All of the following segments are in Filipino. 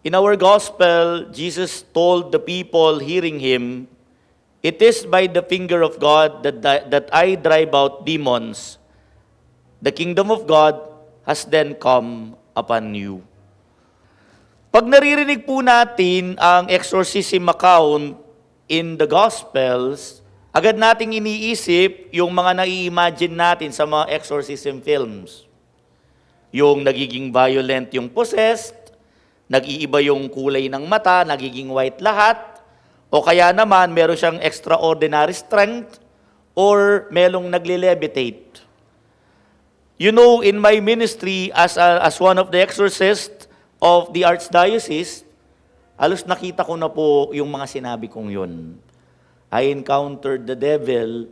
In our gospel, Jesus told the people hearing him, "It is by the finger of God that I drive out demons. The kingdom of God has then come upon you." Pag naririnig po natin ang exorcism account in the Gospels, agad nating iniisip yung mga nai-imagine natin sa mga exorcism films. Yung nagiging violent yung possessed, nag-iiba yung kulay ng mata, nagiging white lahat, o kaya naman meron siyang extraordinary strength, or merong nagle-levitate. You know, in my ministry as one of the exorcists of the Archdiocese, halos nakita ko na po yung mga sinabi kong yun. I encountered the devil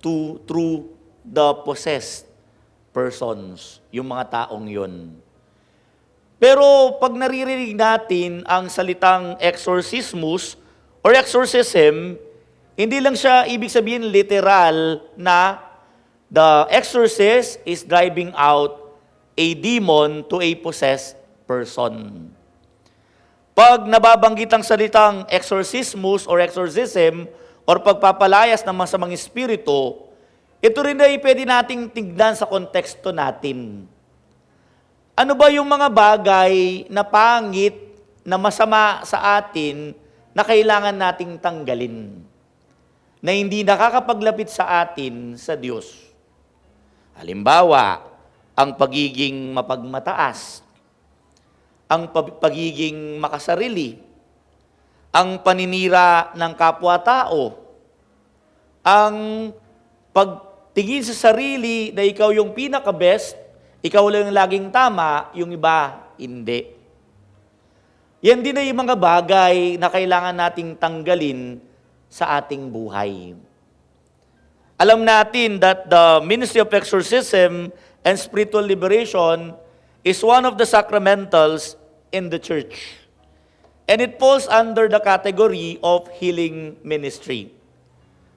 through the possessed persons, yung mga taong yun. Pero pag naririnig natin ang salitang exorcismus or exorcism, hindi lang siya ibig sabihin literal na the exorcist is driving out a demon to a possessed person. Pag nababanggit ang salitang exorcismus or exorcism or pagpapalayas ng masamang espiritu, ito rin ay pwede nating tignan sa konteksto natin. Ano ba yung mga bagay na pangit, na masama sa atin, na kailangan nating tanggalin? Na hindi nakakapaglapit sa atin sa Diyos. Halimbawa, ang pagiging mapagmataas, ang pagiging makasarili, ang paninira ng kapwa-tao, ang pagtingin sa sarili na ikaw yung pinaka-best, ikaw lang yung laging tama, yung iba, hindi. Yan din ay yung mga bagay na kailangan nating tanggalin sa ating buhay. Alam natin that the ministry of exorcism and spiritual liberation is one of the sacramentals in the church. And it falls under the category of healing ministry.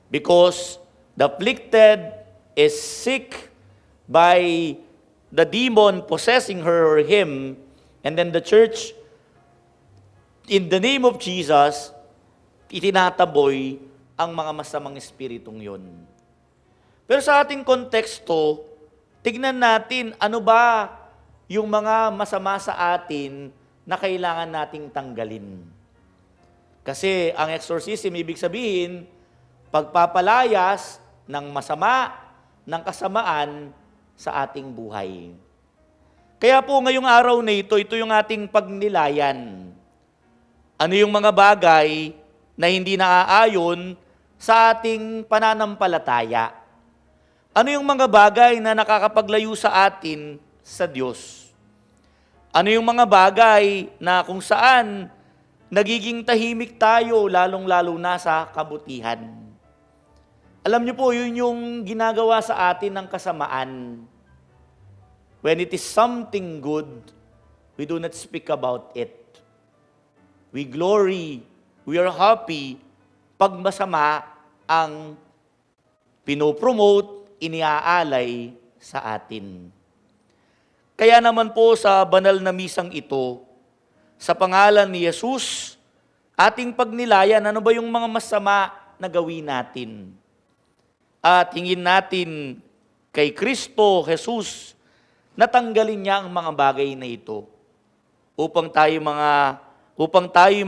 Because the afflicted is sick by the demon possessing her or him, and then the church, in the name of Jesus, itinataboy ang mga masamang espiritong yon. Pero sa ating konteksto, tignan natin ano ba yung mga masama sa atin na kailangan nating tanggalin. Kasi ang exorcism, ibig sabihin, pagpapalayas ng masama, ng kasamaan, sa ating buhay. Kaya po ngayong araw na ito yung ating pagnilayan. Ano yung mga bagay na hindi naaayon sa ating pananampalataya? Ano yung mga bagay na nakakapaglayo sa atin sa Diyos? Ano yung mga bagay na kung saan nagiging tahimik tayo lalong-lalo na sa kabutihan? Alam niyo po, yun yung ginagawa sa atin ng kasamaan. When it is something good, we do not speak about it. We glory, we are happy pag masama ang pinopromote, iniaalay sa atin. Kaya naman po sa banal na misang ito, sa pangalan ni Jesus, ating pagnilayan, ano ba yung mga masama na gawin natin? At hingin natin kay Kristo, Jesus, natanggalin niya ang mga bagay na ito upang tayo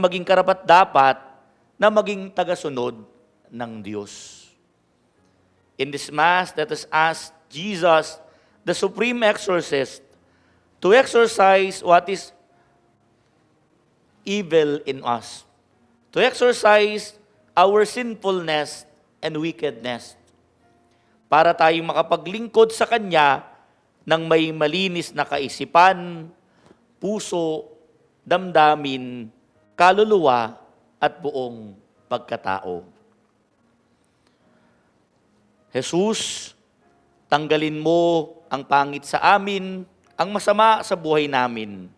maging karapat-dapat na maging tagasunod ng Diyos. In this Mass, let us ask Jesus, the Supreme Exorcist, to exorcise what is evil in us, to exorcise our sinfulness and wickedness, para tayong makapaglingkod sa Kanya ng may malinis na kaisipan, puso, damdamin, kaluluwa, at buong pagkatao. Jesus, tanggalin mo ang pangit sa amin, ang masama sa buhay namin,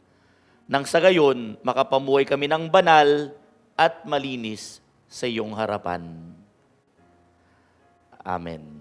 nang sa gayon makapamuhay kami ng banal at malinis sa iyong harapan. Amen.